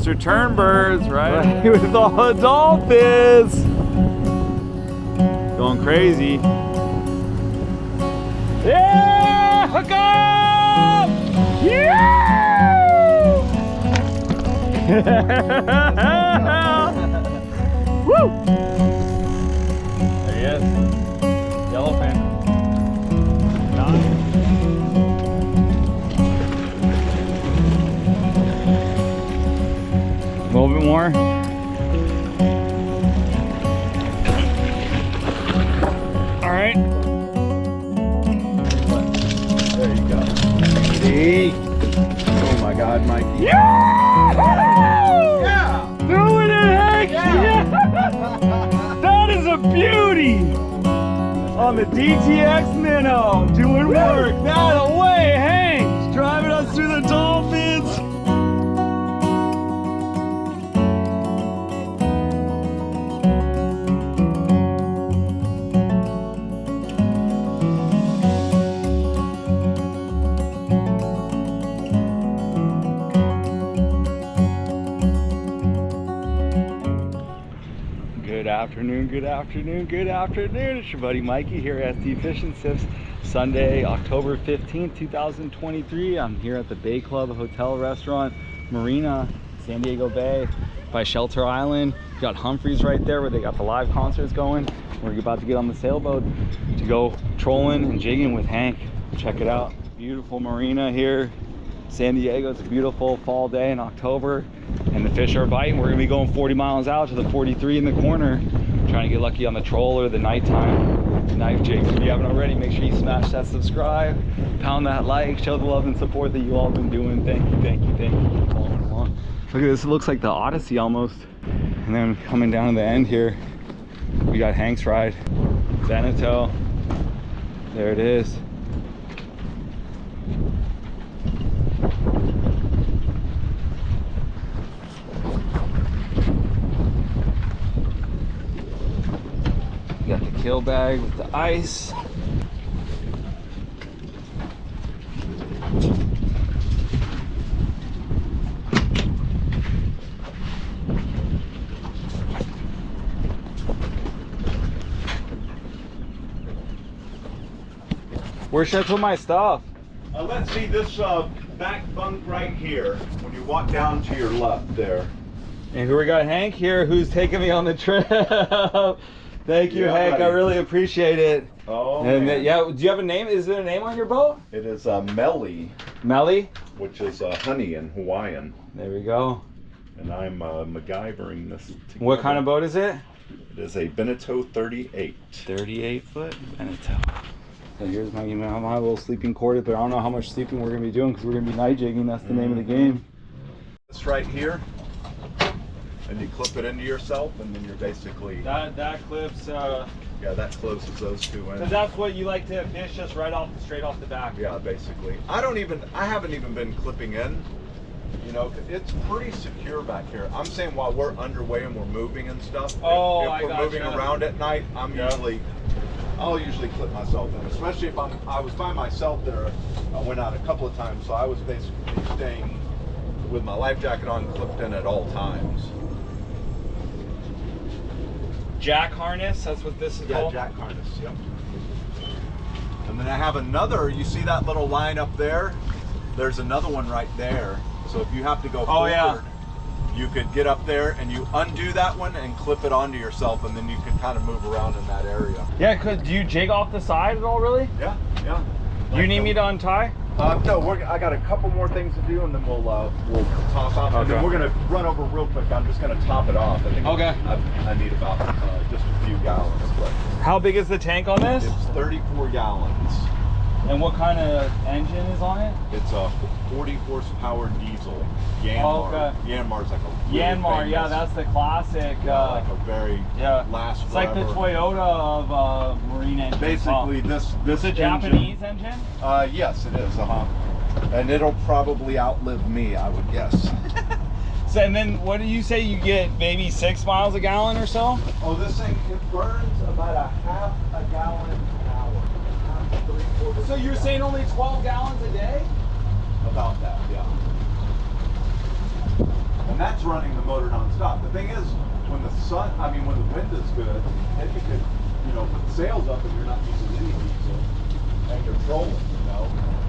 Mr. Turnbirds, right? With all the dolphins. Going crazy. Yeah! Hook up! Yeah! Woo! There he is. Yellowfin. Nice. A little bit more. All right. There you go. See? Oh my God, Mikey. Yeah! Yeah! Doing it, Hank! Yeah! That is a beauty! On the DTX Minnow, doing work. That away, Hank! Driving us through the dolphins. Good afternoon, good afternoon, good afternoon. It's your buddy Mikey here at SD Fishing Sips. Sunday, October 15th, 2023. I'm here at the Bay Club Hotel Restaurant, Marina, San Diego Bay by Shelter Island. You got Humphreys right there where they got the live concerts going. We're about to get on the sailboat to go trolling and jigging with Hank. Check it out. Beautiful marina here. San Diego, it's a beautiful fall day in October and the fish are biting. We're gonna be going 40 miles out to the 43 in the corner, trying to get lucky on the troll or the nighttime knife jigs. If you haven't already, make sure you smash that subscribe, pound that like, show the love and support that you all have been doing. Thank you, thank you, thank you for following along. Look at this, it looks like the Odyssey almost. And then coming down to the end here, we got Hank's ride, Beneteau. There it is. Got the kill bag with the ice. Where should I put my stuff? Let's see this back bunk right here. When you walk down to your left there. And we got Hank here who's taking me on the trip. Thank you, Hank. Buddy. I really appreciate it. Oh, and man. yeah, do you have a name? Is there a name on your boat? It is Melly, Melly? which is honey in Hawaiian. There we go. And I'm MacGyvering this together. What kind of boat is it? It is a Beneteau 38. 38 foot Beneteau. So here's my little sleeping quarters, but I don't know how much sleeping we're going to be doing because we're going to be night jigging. That's the name of the game. It's right here. And you clip it into yourself, and then you're basically... That clips... yeah, that closes those two in. So that's what you like to fish, just straight off the back. Yeah, basically. I haven't even been clipping in. You know, it's pretty secure back here. I'm saying while we're underway and we're moving and stuff. Oh, if we're moving around at night, I'll usually clip myself in. Especially if I was by myself there. I went out a couple of times, so I was basically staying with my life jacket on, clipped in at all times. Jack harness, that's what this is called? Yeah, jack harness, yep. And then I have another, you see that little line up there? There's another one right there. So if you have to go forward, yeah, you could get up there and you undo that one and clip it onto yourself, and then you can kind of move around in that area. Yeah, do you jig off the side at all, really? Yeah, yeah. Do you need me to untie? No, I got a couple more things to do, and then we'll top off. Okay. And then we're gonna run over real quick. I'm just gonna top it off. I think okay. I need about just a few gallons. But how big is the tank on this? It's 34 gallons. And what kind of engine is on it? It's a 40 horsepower diesel. Yanmar. Okay. Yanmar's like a really Yanmar, famous, yeah, that's the classic. like a very last. It's like the Toyota of marine engine. Basically, this a Japanese engine? Yes, it is. And it'll probably outlive me, I would guess. So, and then what do you say you get? Maybe 6 miles a gallon or so? Oh, this thing, it burns about a half a gallon an hour. So you're saying only 12 gallons a day? About that, yeah. and that's running the motor nonstop. The thing is, when the wind is good, then you could, put the sails up and you're not using any diesel, and you're trolling,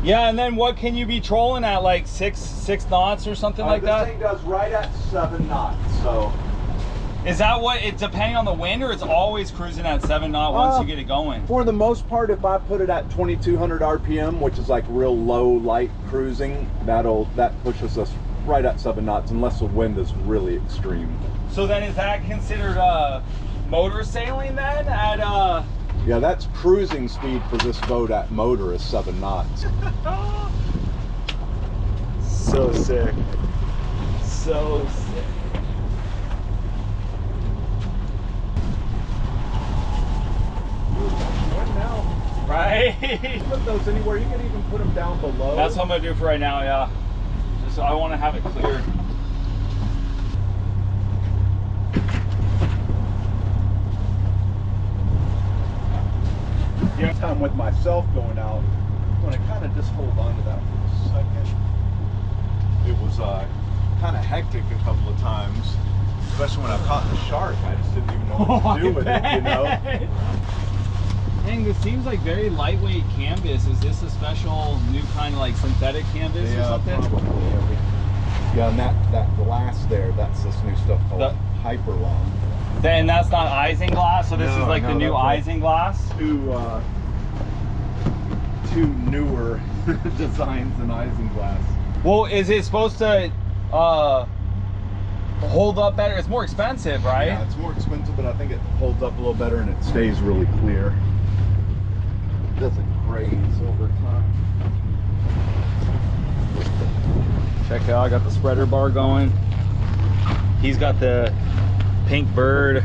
Yeah, and then what can you be trolling at, like six knots or something like that? This thing does right at 7 knots, so. Is that what, it's depending on the wind, or it's always cruising at 7 knots once you get it going? For the most part, if I put it at 2200 RPM, which is like real low, light cruising, that pushes us right at 7 knots, unless the wind is really extreme. So then is that considered motor sailing then at Yeah, that's cruising speed for this boat at motor is 7 knots. So sick. So sick. Now, Right? put those anywhere. You can even put them down below. That's what I'm gonna do for right now, yeah. Just I want to have it cleared. Yeah, time with myself going out, I'm gonna kind of just hold on to that for a second. It was kind of hectic a couple of times, especially when I caught the shark. I just didn't even know what to do with it, Dang, this seems like very lightweight canvas. Is this a special new kind of like synthetic canvas or something? Probably. Yeah, and that glass there, that's this new stuff called Hyperlong. Then that's not isinglass, so this is like the new isinglass. Two newer designs in isinglass. Well, is it supposed to hold up better? It's more expensive, right? Yeah, it's more expensive, but I think it holds up a little better and it stays really clear. It doesn't graze over time. Check out, I got the spreader bar going. He's got the pink bird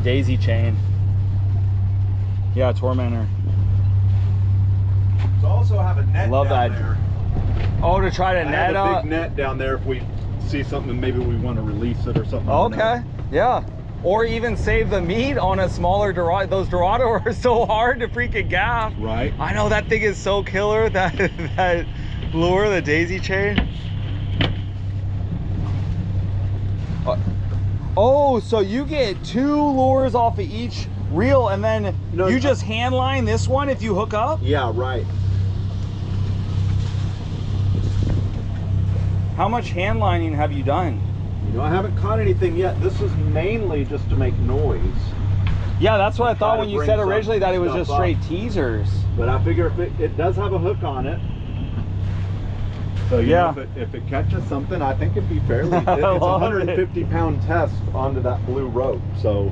daisy chain. Yeah, Tormentor. So also have a net Love down that. there. Oh, to try to net I have a up. big net down there if we see something and maybe we want to release it or something. Okay, yeah. Or even save the meat on a smaller Dorado. Those Dorado are so hard to freaking gaff. Right. I know that thing is so killer, that lure, the daisy chain. Oh, so you get 2 lures off of each reel, and then you just hand line this one if you hook up? Yeah, right. How much hand lining have you done? I haven't caught anything yet. This is mainly just to make noise. Yeah, that's what I thought when you said originally that it was just straight up. Teasers. But I figure if it does have a hook on it, so yeah, if it catches something, I think it'd be fairly. It's a 150-pound test onto that blue rope. So,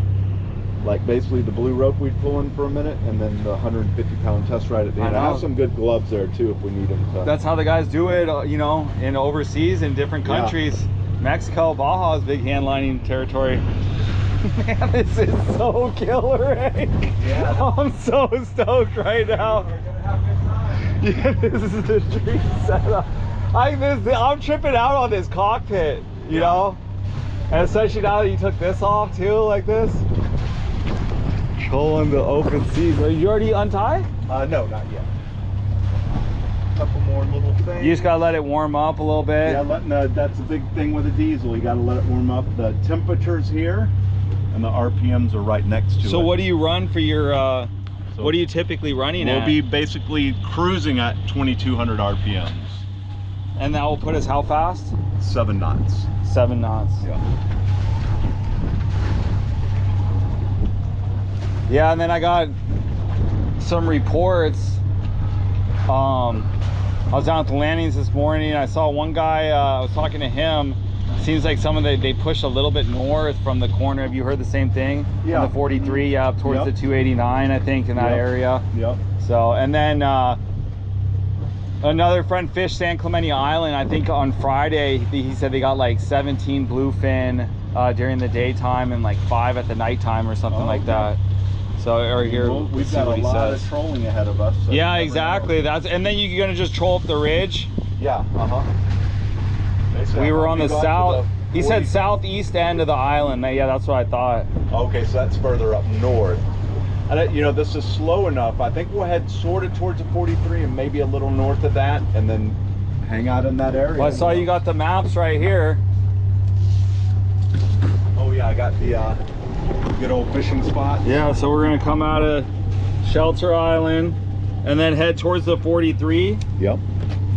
like basically the blue rope we'd pull in for a minute, and then the 150-pound test right at the end. I have some good gloves there too if we need them. So. That's how the guys do it, in overseas in different countries. Yeah. Mexico, Baja is big hand lining territory. Man, this is so killer, eh? Yeah. I'm so stoked right now. We're gonna have a good time. Yeah, this is the dream setup. I'm tripping out on this cockpit, you know? And especially now that you took this off too, like this. Controlling the open seas. Are you already untied? No, not yet. Couple more little things. You just gotta let it warm up a little bit. Yeah, that's a big thing with a diesel. You gotta let it warm up. The temperature's here, and the RPMs are right next to it. So what do you run for your, what are you typically running at? We'll be basically cruising at 2200 RPMs. And that will put us how fast? 7 knots. 7 knots. Yeah. Yeah, and then I got some reports. I was down at the landings this morning. I saw one guy, I was talking to him. Seems like they push a little bit north from the corner. Have you heard the same thing? Yeah. From the 43, yeah, up towards the 289, I think, in that area. Yep. So, and then another friend fished San Clemente Island. I think on Friday, he said they got like 17 bluefin during the daytime and like 5 at the nighttime or something like that. So, or here, we've got a lot of trolling ahead of us. So yeah, exactly. And then you're gonna just troll up the ridge. Yeah. We were on the south. He said southeast end of the island. Yeah, that's what I thought. Okay, so that's further up north. And this is slow enough. I think we'll head sort of towards the 43 and maybe a little north of that, and then hang out in that area. Well, I saw you got the maps right here. got the good old fishing spot. Yeah, so we're gonna come out of Shelter Island and then head towards the 43. Yep.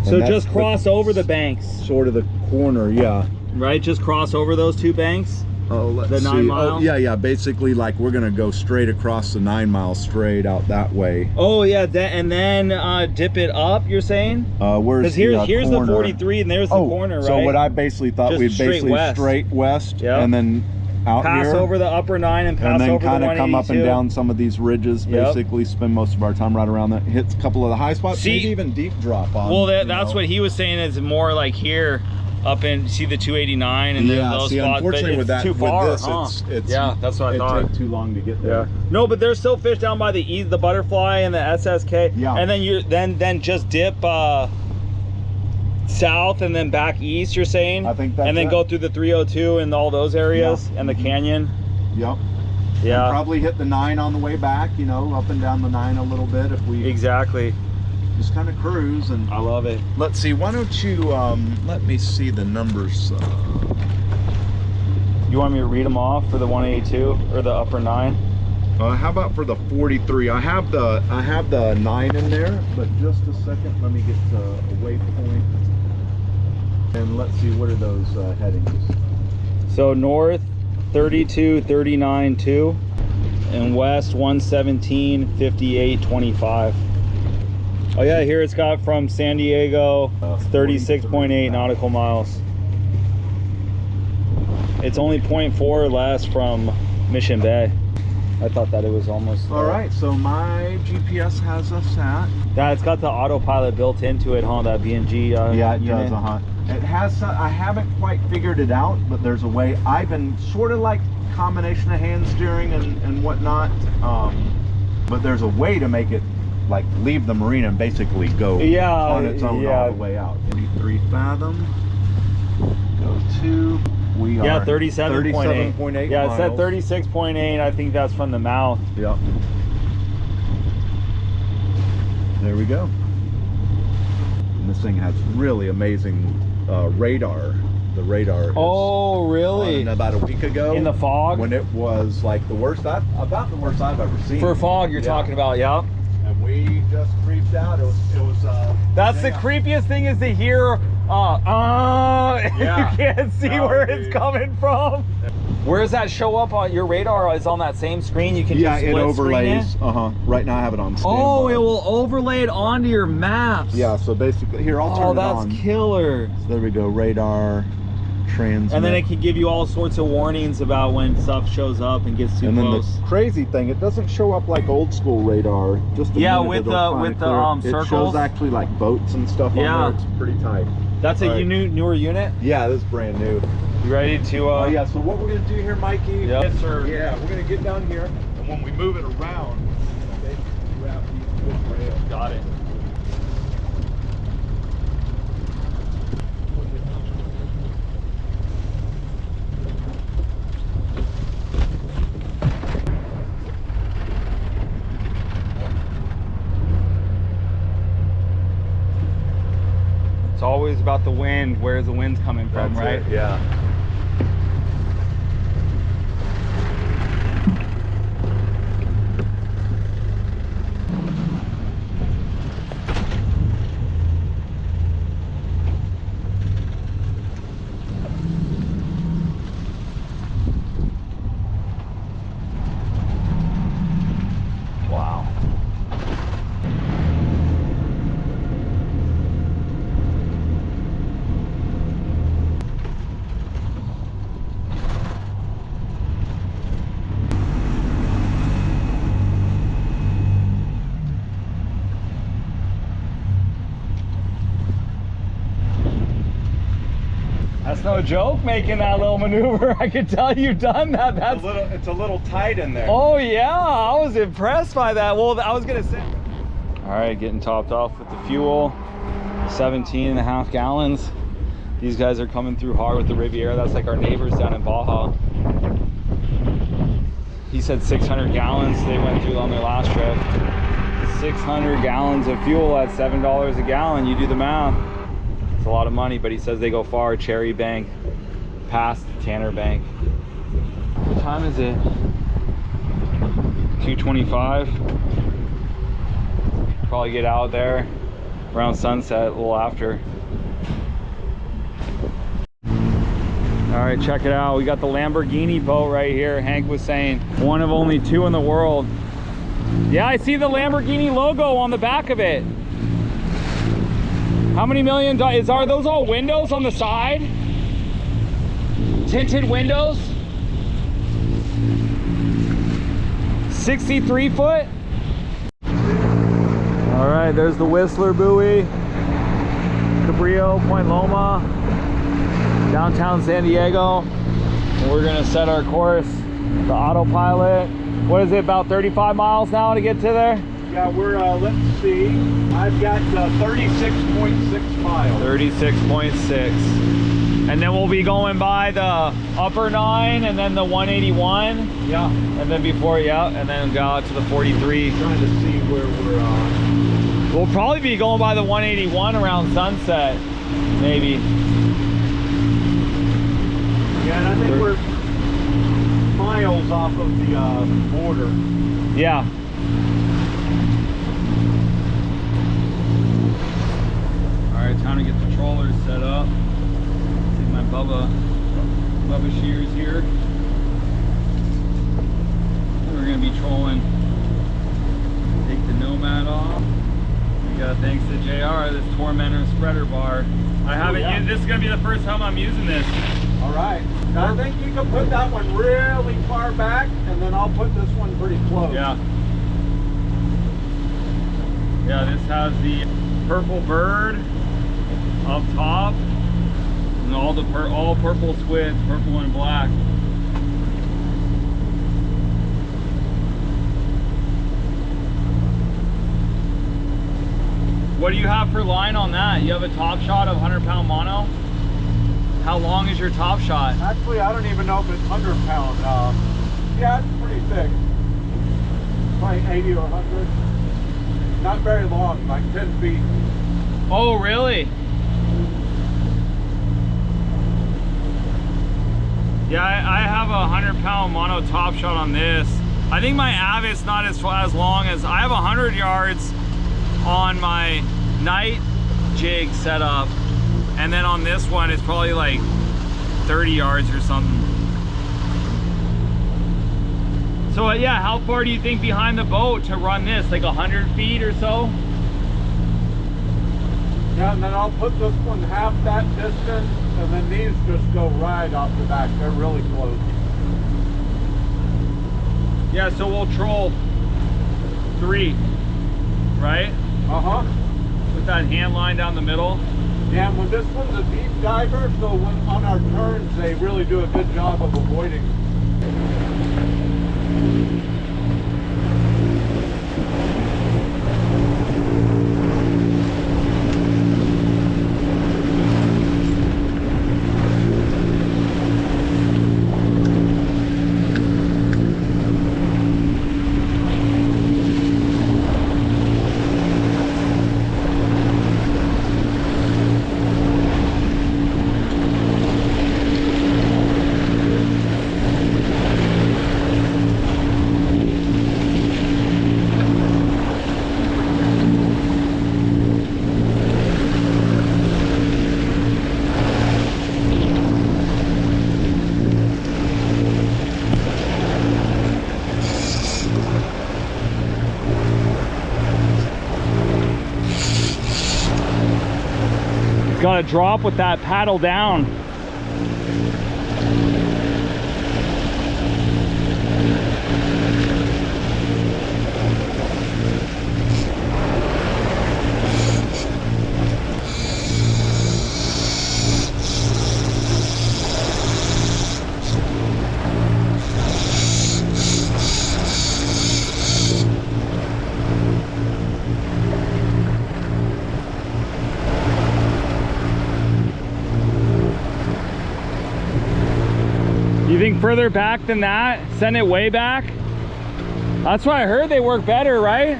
So just cross over the banks. Sort of the corner, yeah. Right, just cross over those two banks. Oh, let's the 9 see. mile. Oh, yeah. Basically, like we're gonna go straight across the 9 mile straight out that way. Oh yeah, and then dip it up. You're saying? Where's here's the 43 and there's the corner, right? So what I basically thought Just we'd straight basically west. straight west, Yep. and then out pass here, over the upper 9 and pass and then over the kind of come up and 182. down some of these ridges. Yep. Basically, spend most of our time right around that. Hits a couple of the high spots, See, maybe even deep drop on. Well, that's what he was saying. Is more like here. Up in, see the 289 and then those spots, unfortunately but with it's that, too far, with this, it's yeah, that's what I thought. It'd take too long to get there. No, but there's still fish down by the butterfly and the SSK. Yeah. And then you then just dip south and then back east. You're saying? I think that's and then it. go through the 302 and all those areas and the canyon. Yep. Yeah. And probably hit the 9 on the way back. You know, up and down the 9 a little bit if we exactly. Just kind of cruise. And I love it. Let's see, why don't you let me see the numbers. You want me to read them off for the 182 or the upper 9? How about for the 43? I have the 9 in there, but just a second, let me get a waypoint. And let's see, what are those headings? So north 32 39 2 and west 117 58 25. Oh yeah, here it's got from San Diego 36.8 nautical miles. It's only 0.4 less from Mission Bay. I thought that it was almost all right. So my GPS has us at. Yeah, it's got the autopilot built into it, huh? That BNG. Yeah, it unit. does. It has some, I haven't quite figured it out, but there's a way. I've been sort of like combination of hand steering and whatnot, but there's a way to make it like leave the marina and basically go on its own all the way out. 83 fathom. Go to. We are 37.8. Yeah, it said 36.8. I think that's from the mouth. Yep. There we go. And this thing has really amazing radar. The radar. Oh, really? About a week ago. In the fog? When it was like the worst, about the worst I've ever seen. For fog, you're talking about, yeah. And we just creeped out. It was that's the creepiest thing is to hear you can't see where it's coming from. Where does that show up on your radar? Is on that same screen? You can just it split overlays. screen it? Right now I have it on standby. Oh, it will overlay it onto your maps. Yeah, so basically here I'll turn it on. Oh, that's killer. So there we go, radar, transmit. And then it can give you all sorts of warnings about when stuff shows up and gets too close. And then the crazy thing, it doesn't show up like old school radar. Just a minute, with the it circles. shows actually like boats and stuff on there. It's pretty tight. That's a newer unit? Yeah, this is brand new. You ready to yeah, so what we're gonna do here, Mikey? Yes, sir. Yeah, we're gonna get down here, and when we move it around, basically grab these rails. Got it. It's always about the wind. Where's the wind's coming from, right? Yeah. Wow. That's no joke making that little maneuver. I can tell you've done that. That's It's a little tight in there. Oh yeah, I was impressed by that. Well, I was gonna say. All right, getting topped off with the fuel, 17.5 gallons. These guys are coming through hard with the Riviera. That's like our neighbors down in Baja. He said 600 gallons they went through on their last trip. 600 gallons of fuel at $7 a gallon. You do the math. It's a lot of money, but he says they go far. Cherry Bank, past Tanner Bank. What time is it? 2:25. Probably get out there around sunset, a little after. All right, check it out. We got the Lamborghini boat right here. Hank was saying one of only 2 in the world. Yeah, I see the Lamborghini logo on the back of it. How many million are those all windows on the side? Tinted windows? 63 foot? All right, there's the Whistler buoy. Cabrillo, Point Loma, downtown San Diego. And we're gonna set our course. The autopilot. What is it, about 35 miles now to get to there? Yeah, we're, let's see. I've got 36.6 miles. 36.6. And then we'll be going by the upper 9 and then the 181. Yeah. And then before, yeah, and then go out to the 43. Trying to see where we're We'll probably be going by the 181 around sunset, maybe. Yeah, and I think we're miles off of the border. Yeah. All right, time to get the trollers set up. Take my Bubba shears here. We're gonna be trolling. Take the Nomad off. We got, thanks to JR, this Tormentor spreader bar. I haven't used, this is gonna be the first time I'm using this. All right. I think you can put that one really far back, and then I'll put this one pretty close. Yeah. Yeah, this has the purple bird up top, and all the all purple squids, purple and black. What do you have for line on that? You have a top shot of 100-pound mono? How long is your top shot? Actually, I don't even know if it's 100 pound. Yeah, it's pretty thick. Probably 80 or 100. Not very long, like 10 feet. Oh, really? Yeah, I have a 100-pound mono top shot on this. I think my Avit's not as long as, I have 100 yards on my night jig setup. And then on this one, it's probably like 30 yards or something. So yeah, how far do you think behind the boat to run this? Like 100 feet or so? Yeah, and then I'll put this one half that distance, and then these just go right off the back. They're really close. Yeah, so we'll troll 3, right? Uh-huh. With that hand line down the middle. Yeah, when this one's a deep diver, so when on our turns, they really do a good job of avoiding. Got to drop with that paddle down. You think further back than that? Send it way back? That's what I heard, they work better, right?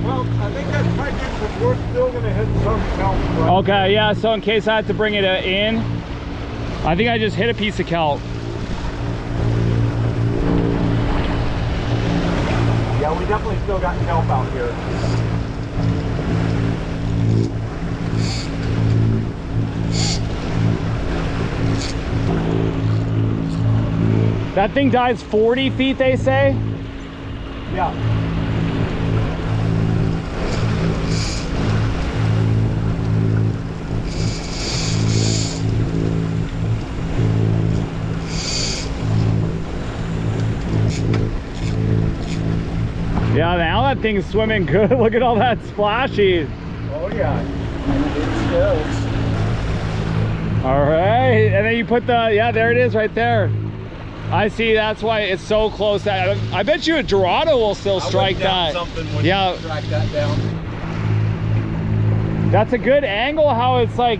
Well, I think that's my guess, because we're still going to hit some kelp. Right? Okay, yeah, so in case I have to bring it in, I think I just hit a piece of kelp. definitely still got kelp out here. That thing dives 40 feet, they say? Yeah. Yeah, now that thing's swimming good. Look at all that splashy. Oh yeah. It's good. All right, and then you put the, yeah, there it is right there. I see, that's why it's so close. I bet you a Dorado will still strike that. Yeah, strike that down. That's a good angle how it's like,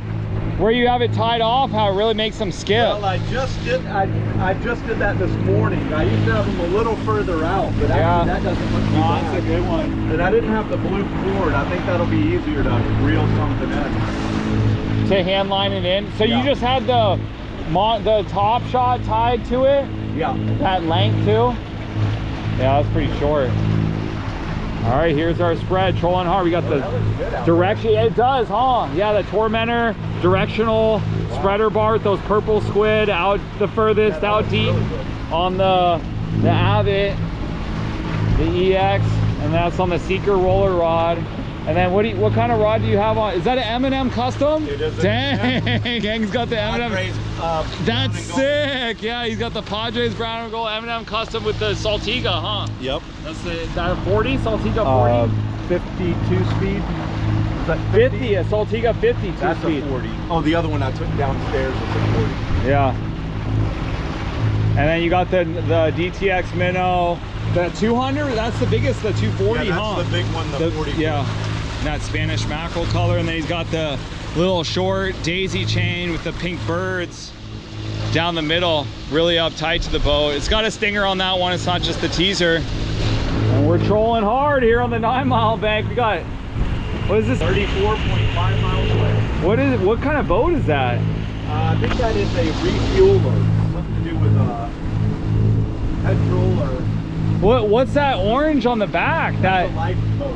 where you have it tied off, how it really makes them skip. Well, I just did that this morning. I used to have them a little further out, but yeah, that doesn't look too bad. That's a good one. And I didn't have the blue cord. I think that'll be easier to reel something in. To hand line it in. So yeah. You just had the top shot tied to it? Yeah. That length too? Yeah, that's pretty short. All right, here's our spread, trolling hard. We got the direction. It does, huh? Yeah, the Tormentor directional spreader bar with those purple squid out the furthest, out deep really on the Abbott, the EX, and that's on the Seeker roller rod. And then what kind of rod do you have on? Is that an M&M custom? It is. Dang, Gang's got the M&M. That's sick. Yeah, he's got the Padres brown and gold M&M custom with the Saltiga, huh? Yep. Is that a 40? Saltiga 40? 52 speed. Is that 50? A Saltiga 52 That's speed. a 40. Oh, the other one I took downstairs was a 40. Yeah. And then you got the DTX Minnow. The 200, that's the biggest, the 240, yeah, that's huh? the big one, the 40. Yeah. That Spanish mackerel color, and then he's got the little short daisy chain with the pink birds down the middle, really up tight to the boat. It's got a stinger on that one, it's not just the teaser. And we're trolling hard here on the 9 Mile bank. We got, what is this? 34.5 miles away. What kind of boat is that? I think that is a refueler. Something to do with petrol or... What's that orange on the back? That's a lifeboat.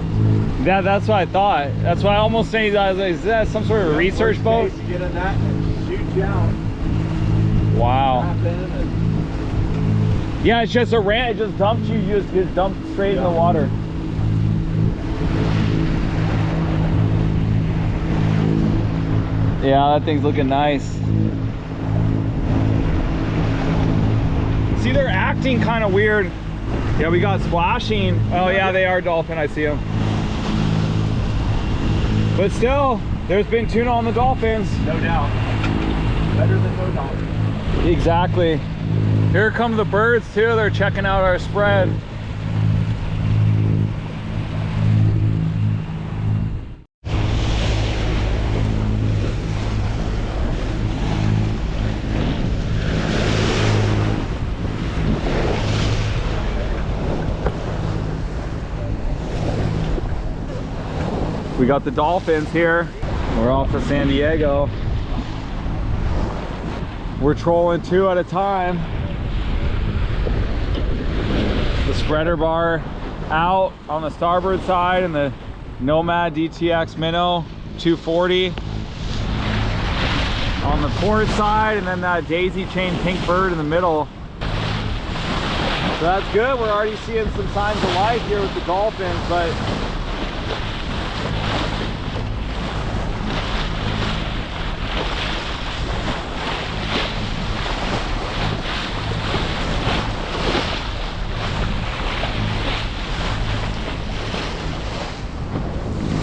Yeah, that's what I thought. That's why I almost saying, is that some sort of research boat? You get in that and shoot you out. Wow. Yeah, it's just a ramp. It just dumps you. You just dump straight in the water. Yeah, that thing's looking nice. See, they're acting kind of weird. Yeah, we got splashing. Oh yeah, they are dolphin. I see them. But still, there's been tuna on the dolphins. No doubt. Better than no dolphins. Exactly. Here come the birds too. They're checking out our spread. We got the dolphins here. We're off of San Diego. We're trolling 2 at a time. The spreader bar out on the starboard side and the Nomad DTX Minnow 240 on the port side, and then that daisy chain pink bird in the middle. So that's good. We're already seeing some signs of life here with the dolphins, but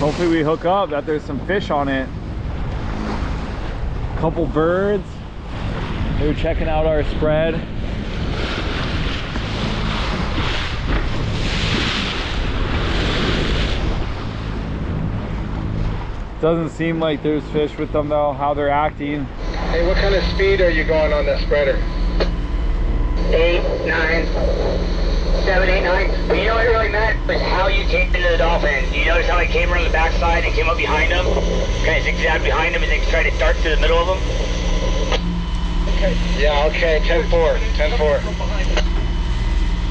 hopefully we hook up, that there's some fish on it. Couple birds. They were checking out our spread. Doesn't seem like there's fish with them though, how they're acting. Hey, what kind of speed are you going on that spreader? 8, 9, 7, 8, 9. But you know what really matters is how you came into the dolphins. You notice how I came around the backside and came up behind them? Kind of zigzag behind them and then try to dart to the middle of them? Okay. Yeah, okay, 10-4, 10-4.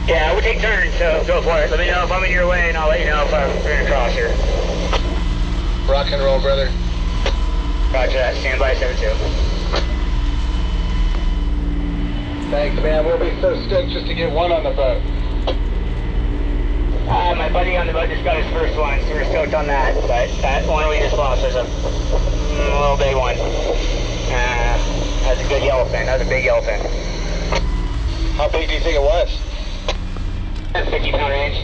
Yeah, we'll take turns, so go for it. Let me know if I'm in your way, and I'll let you know if I'm going to cross here. Rock and roll, brother. Roger that. Stand by 7-2. Thanks, man. We'll be so stoked just to get one on the boat. My buddy on the boat just got his first one, so we're stoked on that. But that one we just lost was a little big one. That was a good yellowfin. That was a big yellowfin. How big do you think it was? 50-pound range.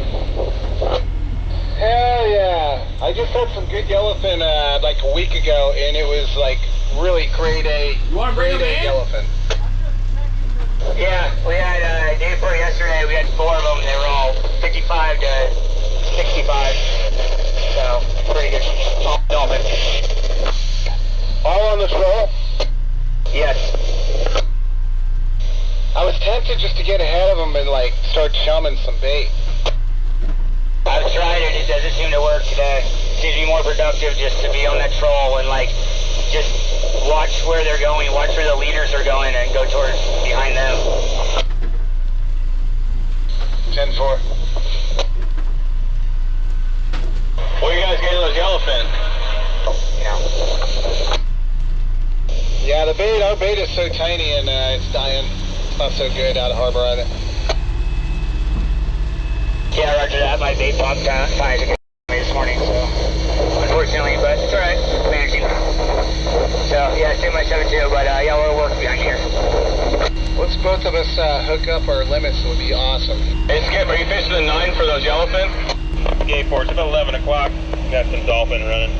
Hell yeah. I just had some good yellowfin like a week ago, and it was like really grade A. You want to bring grade them A in? yellowfin. Yeah, we had day before yesterday. We had 4 of them. They were all 55 to 65. So pretty good dolphin. All on this roll? Yes. I was tempted just to get ahead of them and like start chumming some bait. I've tried it. It doesn't seem to work today. It seems to be more productive just to be on that troll and like just watch where they're going, watch where the leaders are going, and go towards behind them. 10-4. Where are you guys getting those yellowfin? Yeah, our bait is so tiny and it's dying. It's not so good out of harbor either. Yeah, roger that. My bait pump ties against me this morning, so unfortunately, but it's alright. Managing. So yeah, stay my 7-2, but yeah, we'll work behind here. Let's both of us hook up our limits. It would be awesome. Hey Skip, are you fishing the 9 for those yellowfin? Yeah, for it's about 11 o'clock. Got some dolphin running.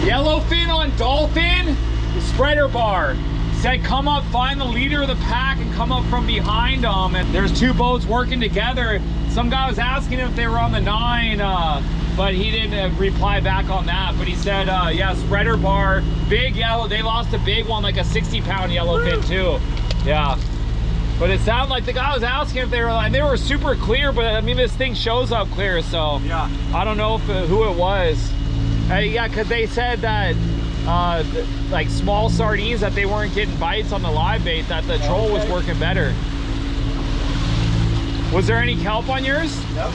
Yellowfin on dolphin, the spreader bar. Said come up, find the leader of the pack and come up from behind them. And there's 2 boats working together. Some guy was asking if they were on the 9, but he didn't reply back on that. But he said, yeah, spreader bar, big yellow. They lost a big one, like a 60-pound yellowfin too. Yeah. But it sounded like the guy was asking if they were, and they were super clear, but I mean, this thing shows up clear, so yeah. I don't know if, who it was. Yeah, because they said that like small sardines, that they weren't getting bites on the live bait, that the troll was working better. Was there any kelp on yours? Yep,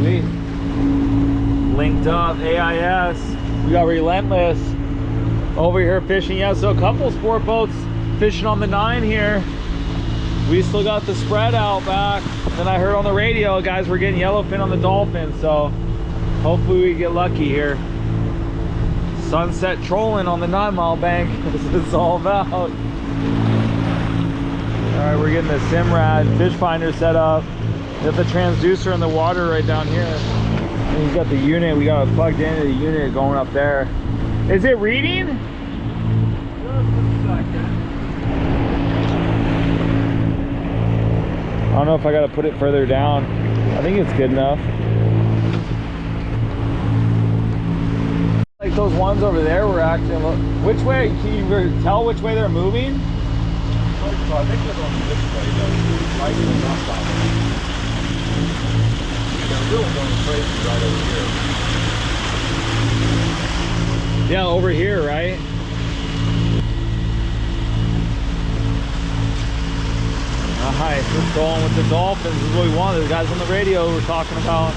sweet. Linked up, AIS. We got Relentless over here fishing. Yeah, so a couple sport boats fishing on the 9 here. We still got the spread out back. Then I heard on the radio, guys, we're getting yellowfin on the dolphin, so hopefully we get lucky here. Sunset trolling on the 9-mile bank. This is it's all about. All right, we're getting the Simrad fish finder set up. We got the transducer in the water right down here. And he's got the unit. We got it plugged into the unit going up there. Is it reading? Just a second. I don't know if I got to put it further down. I think it's good enough. Like those ones over there were acting. Which way? Can you tell which way they're moving? So I think they're going this way, though. Right in the north side. They're really going crazy right over here. Yeah, over here, right? Alright, we're going with the dolphins. This is what we wanted. The guys on the radio were talking about.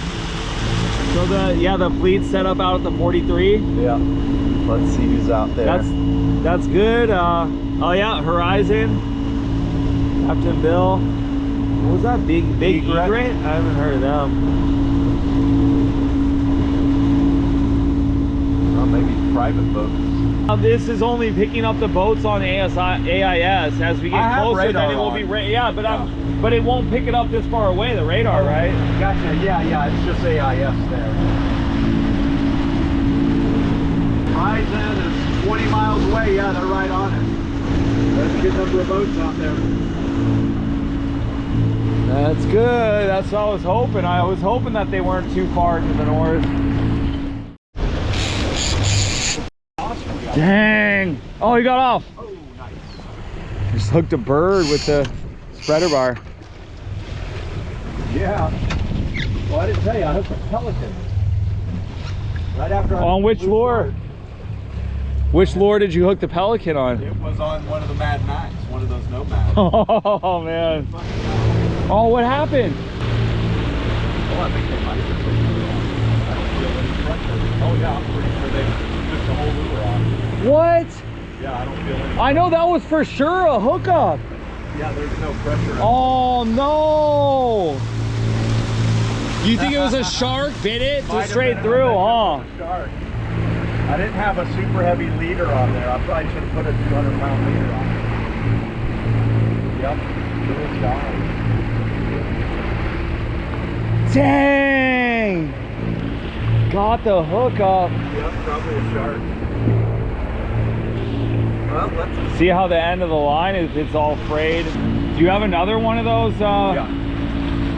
So the fleet's set up out at the 43. Yeah. Let's see who's out there. That's good. Oh yeah, Horizon. Captain Bill. What was that? Big Egret? I haven't heard of them. Well, maybe private boats. This is only picking up the boats on AIS. As we get closer, then it will be but it won't pick it up this far away, the radar, right? Gotcha. Yeah, it's just AIS there. Horizon is 20 miles away. Yeah, they're right on it. There's a good number of boats out there. That's good. That's what I was hoping. I was hoping that they weren't too far to the north. Dang! Oh, he got off. Oh, nice. Just hooked a bird with the spreader bar. Yeah. Well, I didn't tell you, I hooked a pelican. Right after On which lure? Which lure did you hook the pelican on? It was on one of the Mad Max, one of those nomads. Oh, man. Oh, what happened? I think they might have put it on. I don't feel any pressure. Oh yeah, I'm pretty sure they took the whole lure on. What? Yeah, I don't feel any. I know that was for sure a hookup. Yeah, there's no pressure. Oh no! You think it was a shark? Bit it? Might have Straight been. through, I huh? think it was a shark. I didn't have a super heavy leader on there. I probably should have put a 200-pound leader on. Yep, little guy. Dang! Got the hookup. Yep, probably a shark. Well, let's See how the end of the line is, it's all frayed. Do you have another one of those? yeah.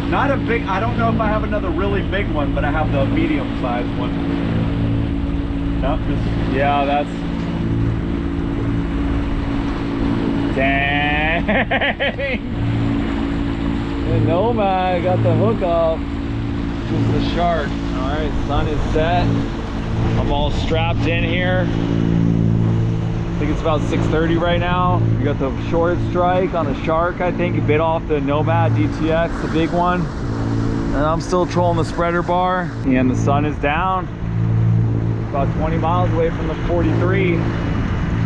Not a big, I don't know if I have another really big one, but I have the medium-sized one. Nope, just, Yeah, that's... Dang! The Nomad got the hookup. This is the shark. All right, sun is set. I'm all strapped in here. I think it's about 6:30 right now. We got the short strike on the shark, I think. It bit off the Nomad DTX, the big one. And I'm still trolling the spreader bar. And the sun is down. About 20 miles away from the 43. A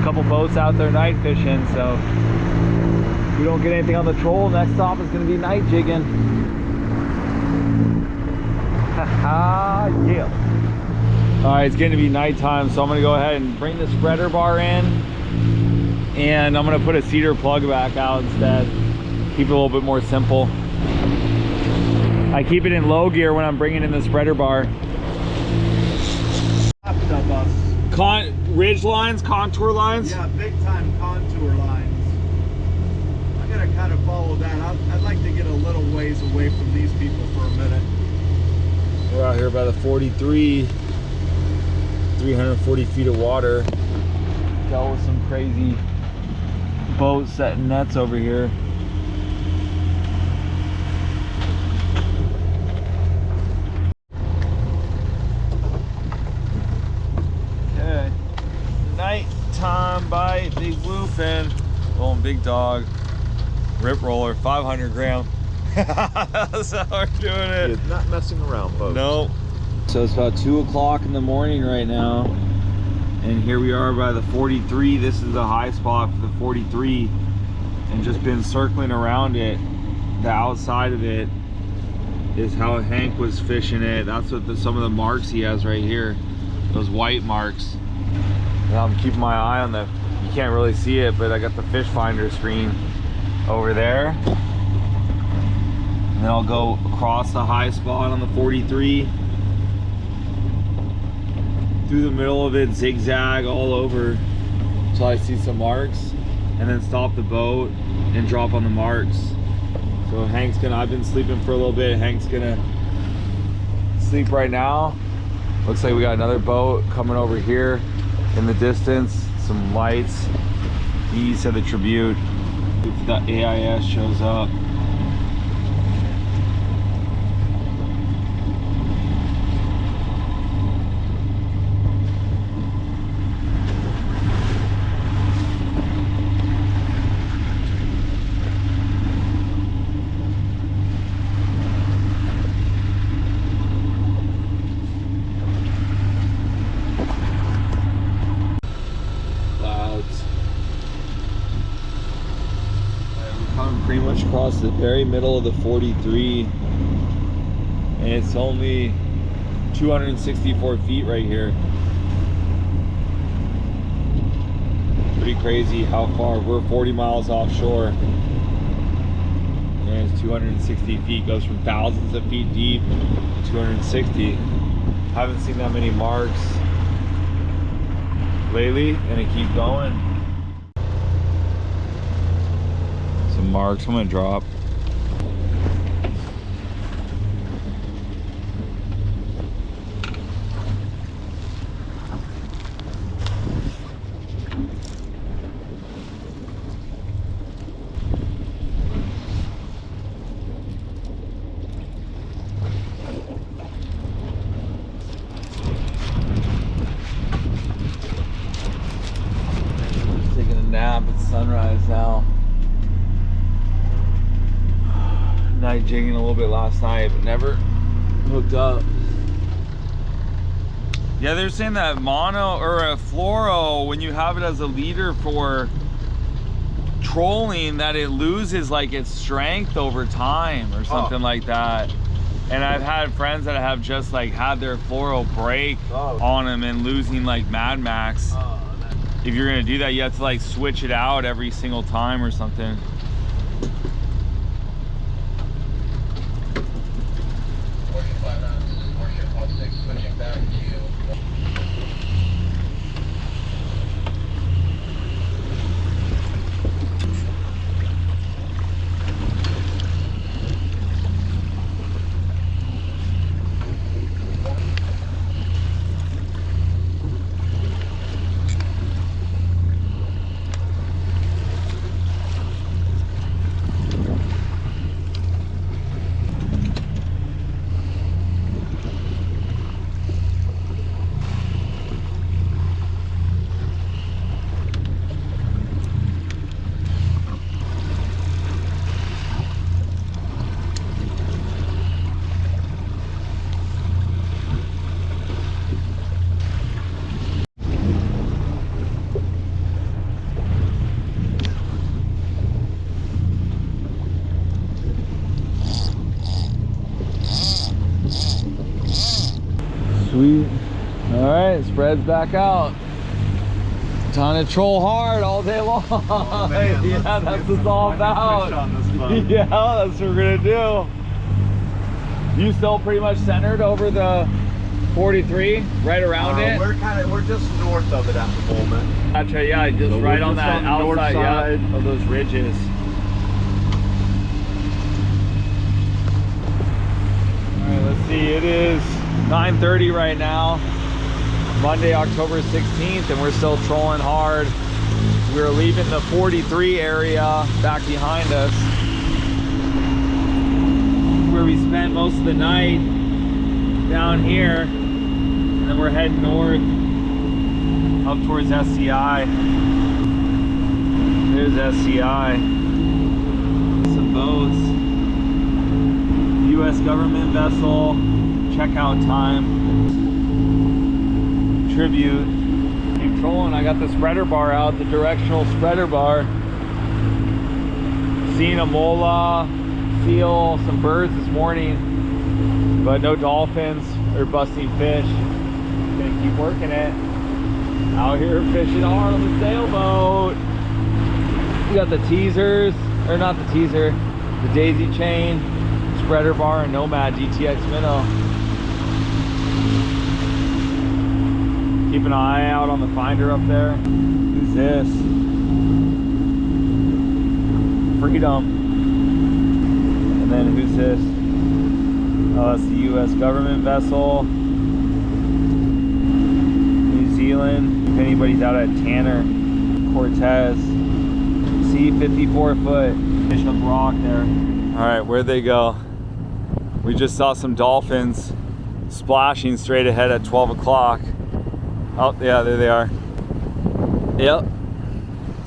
couple boats out there night fishing, so if we don't get anything on the troll, next stop is gonna be night jigging. Haha, yeah. All right, it's getting to be nighttime, so I'm gonna go ahead and bring the spreader bar in, and I'm gonna put a cedar plug back out instead. Keep it a little bit more simple. I keep it in low gear when I'm bringing in the spreader bar. Ridge lines, contour lines? yeah, big time contour lines. I gotta kind of follow that. I'd like to get a little ways away from these people for a minute. We're out here by the 43, 340 feet of water. Dealt with some crazy boats setting nets over here. Okay, nighttime bite, big bluefin, rolling big dog, rip roller, 500 gram. That's how we're doing it. It's not messing around, folks. Nope. So it's about 2 o'clock in the morning right now, and here we are by the 43. This is the high spot for the 43, and just been circling around it. The outside of it is how Hank was fishing it. That's what some of the marks he has right here, those white marks. And I'm keeping my eye on you can't really see it, but I got the fish finder screen over there. And then I'll go across the high spot on the 43, through the middle of it, zigzag all over until I see some marks, and then stop the boat and drop on the marks. So Hank's gonna, I've been sleeping for a little bit. Hank's gonna sleep right now. Looks like we got another boat coming over here in the distance, some lights east of the Tribute. If the AIS shows up. Pretty much across the very middle of the 43, and it's only 264 feet right here. Pretty crazy how far we're 40 miles offshore, and it's 260 feet. Goes from thousands of feet deep to 260. Haven't seen that many marks lately, and it keeps going. Marks, I'm gonna drop. Just taking a nap, it's sunrise now. Night jigging a little bit last night, but never hooked up. Yeah, they're saying that mono or a fluoro, when you have it as a leader for trolling, that it loses like its strength over time or something like that. And I've had friends that have just like had their fluoro break on them and losing like Mad Max. If you're gonna do that, you have to like switch it out every single time or something. Switching back to Sweet. All right, spreads back out. Time to troll hard all day long. Oh, man, yeah, that's what it's all about. Yeah, that's what we're gonna do. You still pretty much centered over the 43, right around it? We're just north of it at the moment. Gotcha, yeah, just so right on that outside side of those ridges. All right, let's see, it is 9:30 right now, Monday, October 16th, and we're still trolling hard. We're leaving the 43 area back behind us, where we spent most of the night down here, and then we're heading north up towards SCI. There's SCI. Some boats. U.S. government vessel. Checkout time. Tribute. Keep trolling. I got the spreader bar out, the directional spreader bar. Seen a mola, seal, some birds this morning, but no dolphins or busting fish. Gonna keep working it. Out here fishing hard on the sailboat. We got the teasers, or not the teaser, the daisy chain, spreader bar, and Nomad GTX minnow. Keep an eye out on the finder up there. Who's this? Freedom. And then who's this? Oh, that's the U.S. government vessel. New Zealand. If anybody's out at Tanner, Cortez. See, 54 foot. Fish up rock there. All right, where'd they go? We just saw some dolphins splashing straight ahead at 12 o'clock. Oh, yeah, there they are. Yep.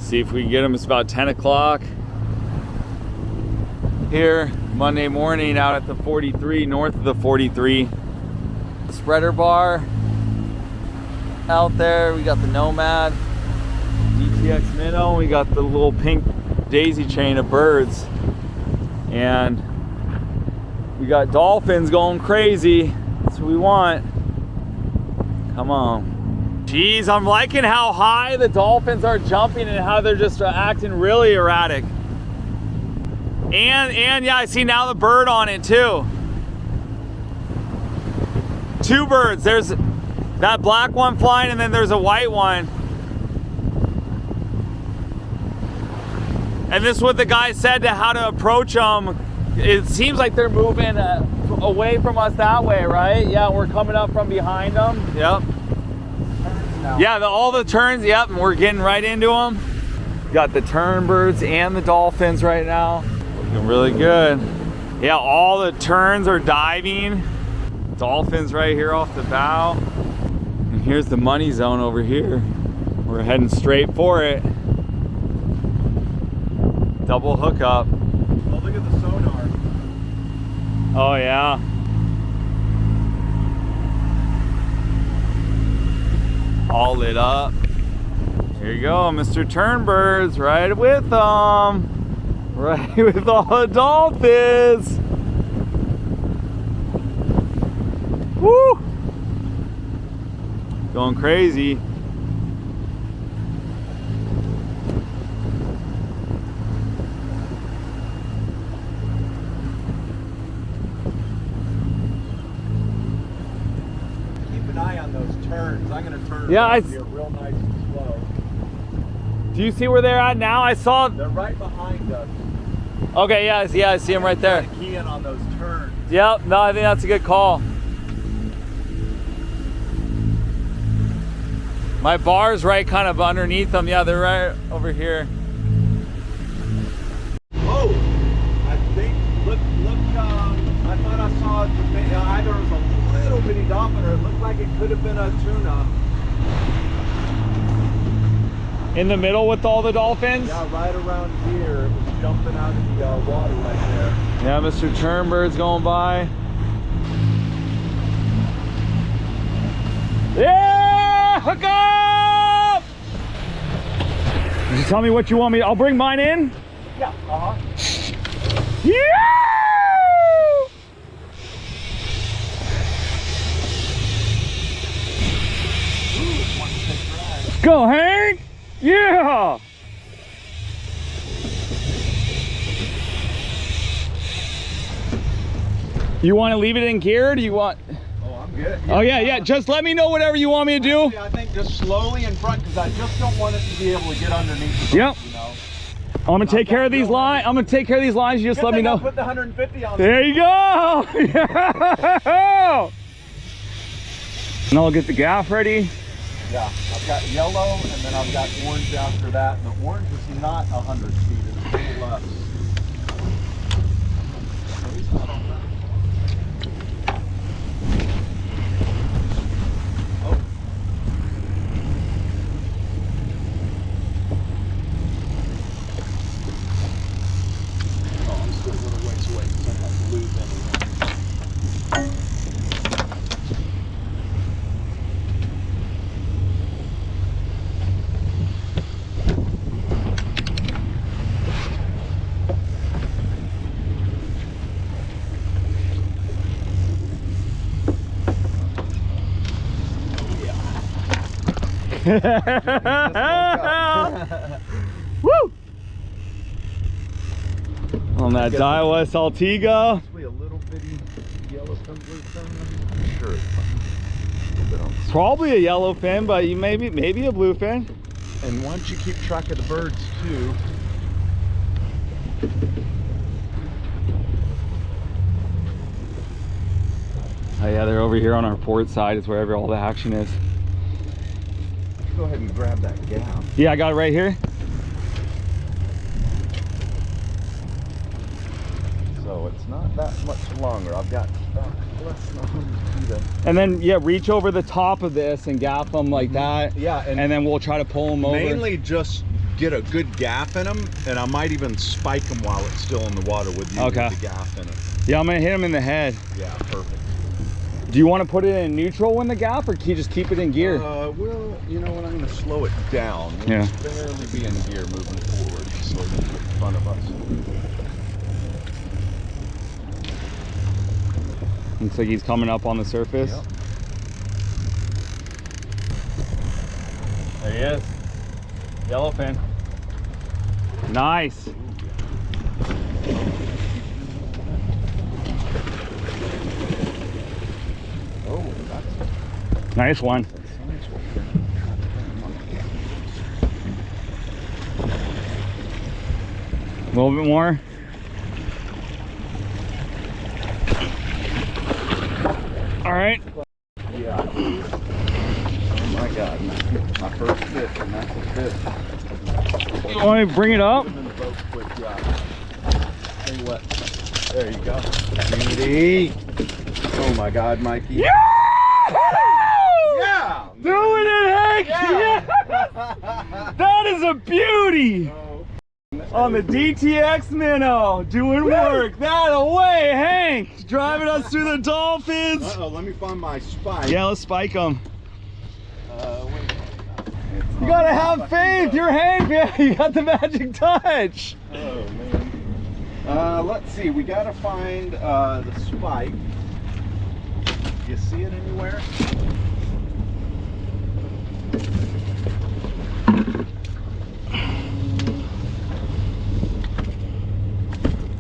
See if we can get them. It's about 10 o'clock. Here, Monday morning, out at the 43, north of the 43. Spreader bar out there. We got the Nomad GTX minnow. We got the little pink daisy chain of birds. And we got dolphins going crazy. That's what we want. Come on. Jeez, I'm liking how high the dolphins are jumping and how they're just acting really erratic. And yeah, I see now the bird on it too. Two birds. There's that black one flying, and then there's a white one. And this is what the guy said to how to approach them. It seems like they're moving away from us that way, right? Yeah, we're coming up from behind them. Yep. Yeah, all the turns, yep, and we're getting right into them. Got the tern birds and the dolphins right now. Looking really good. Yeah, all the terns are diving. Dolphins right here off the bow. And here's the money zone over here. We're heading straight for it. Double hookup. Oh, look at the sonar. Oh yeah. all lit up. Here you go, Mr. Turnbird's right with them. Right with all the dolphins. Woo! Going crazy. Keep an eye on those turns. I'm going to turn Yeah, around here real nice and slow. Do you see where they're at now? I saw. They're right behind us. Okay, yeah, I see them right there. Key in on those turns. Yep, no, I think that's a good call. My bar's right kind of underneath them. Yeah, they're right over here. Oh, I think, look, I thought I saw either it was a little bitty dolphin or it looked like it could have been a tuna. In the middle with all the dolphins? Yeah, right around here. It was jumping out of the water right there. Yeah, Mr. Turnbird's going by. Yeah, hook up! Just tell me what you want me. I'll bring mine in. Yeah, Yeah! Go, Hank! Yeah! You want to leave it in gear? Or do you want? Oh, I'm good. Oh yeah. Just let me know whatever you want me to do. Actually, I think just slowly in front because I just don't want it to be able to get underneath the boat, Yep. you know. I'm gonna take care of these lines. I'm gonna take care of these lines. You just Good let me thing I know. put the 150 on. There you go. Yeah. And I'll get the gaff ready. Yeah, I've got yellow and then I've got orange after that. And the orange is not 100 feet, it's a little less. Oh. Oh, I'm still a little ways away because I got blue in there. Woo! On that Daiwa Saltiga. Possibly a little bitty yellowfin bluefin. I'm sure it's fine. A little bit on the Probably a yellowfin, but you maybe a bluefin. And why don't you keep track of the birds too? Oh yeah, they're over here on our port side. Is wherever all the action is. Go ahead and grab that gaff. Yeah, I got it right here. So it's not that much longer. I've got less than 100 feet of. And then yeah, reach over the top of this and gaff them like that. Yeah, and then we'll try to pull them over. mainly just get a good gaff in them, and I might even spike them while it's still in the water with you Okay. with the gaff in it. Yeah, I'm gonna hit them in the head. Yeah, perfect. Do you want to put it in neutral when the gaff, or can you just keep it in gear? Well, you know what? I'm going to slow it down. We'll Yeah. just barely be in gear moving forward, so it's in front of us. Looks like he's coming up on the surface. Yep. There he is. Yellowfin. Nice. Oh, that's Nice one. a nice one. A little bit more. All right. Yeah. Oh my God, my first fish, and that's a fish. You want me to bring it up? Put him in the boat quick, yeah. Tell you what, there you go. Beauty. Oh my God, Mikey. Yeah! Yeah! Doing it, Hank! Yeah! That is a beauty! Oh. On the DTX Minnow, doing work. That away, Hank! Driving us through the dolphins. Uh-oh, let me find my spike. Yeah, let's spike them. Wait. You gotta have faith. You're Hank, man. You got the magic touch. Oh man. Let's see. We gotta find the spike. You see it anywhere?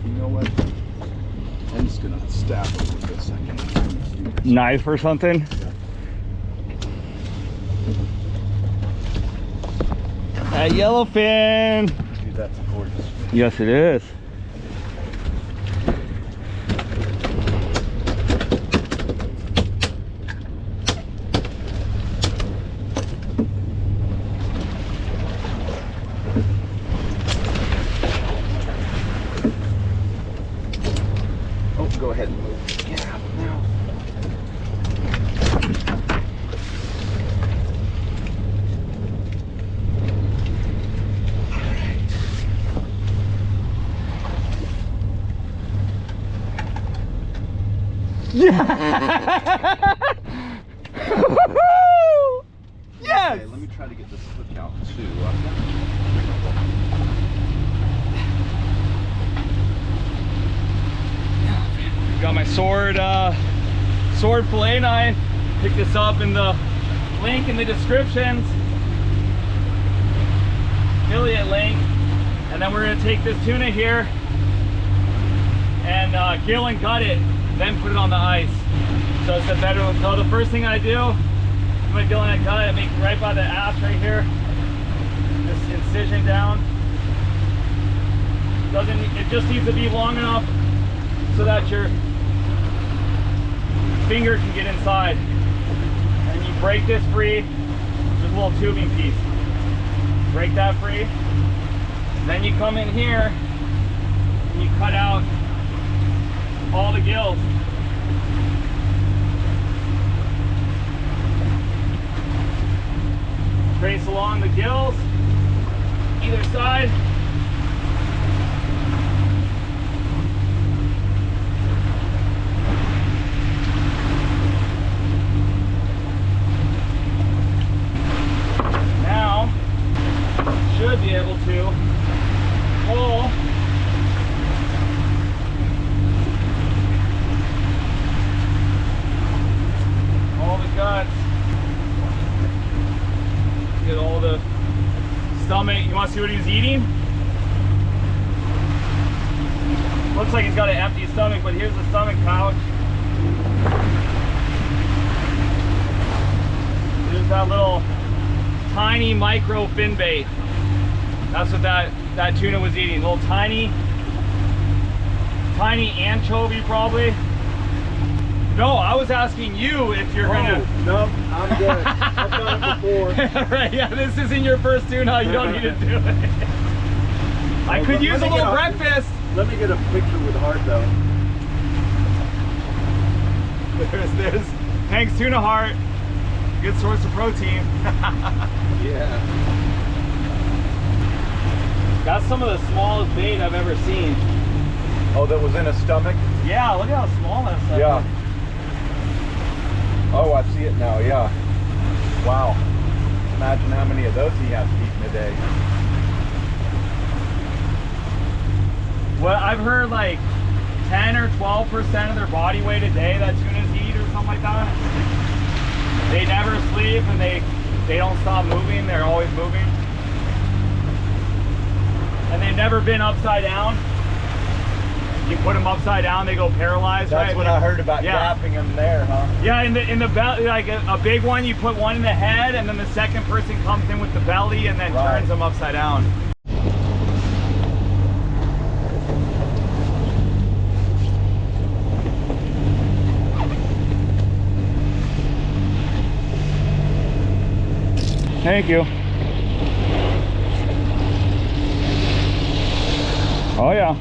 You know what? I'm just gonna stab it with this. I can Knife or something? That yellowfin. Dude, that's gorgeous fish. Yes, it is. Oh, go ahead and move. Yeah, now. Yeah! Yes! Okay, let me try to get this hook out too. Got my sword fillet knife. Pick this up in the link in the descriptions. Affiliate link. And then we're gonna take this tuna here and gill and gut it, then put it on the ice. So it's a better. So the first thing I do, I'm gonna gill and gut it, make right by the ass right here. This incision down. It just needs to be long enough so that your finger can get inside. And you break this free, just a little tubing piece. Break that free. Then you come in here and you cut out all the gills. Trace along the gills, either side. Now, should be able to pull all the guts. Get all the stomach. You want to see what he's eating? Looks like he's got an empty stomach, but here's the stomach pouch. There's that little tiny micro fin bait. That's what that tuna was eating. Little tiny anchovy probably. No, I was asking you if you're gonna. No, I'm good. I've done it before. Right, yeah, this isn't your first tuna. You don't need to do it. I could use a little breakfast. Let me get a picture with heart though. There's Hank's tuna heart. Good source of protein. Yeah. That's some of the smallest bait I've ever seen. Oh, that was in a stomach? Yeah, look at how small that stuff Yeah. is. Oh, I see it now, yeah. Wow. Imagine how many of those he has to eat in a day. Well, I've heard like 10 or 12% of their body weight a day that tunas eat or something like that. They never sleep and they don't stop moving. They're always moving. And they've never been upside down. You put them upside down, they go paralyzed. That's right? what I heard about gapping them there, huh? Yeah, in the belly, like a big one, you put one in the head, and then the second person comes in with the belly and then turns them upside down. Thank you. Oh yeah.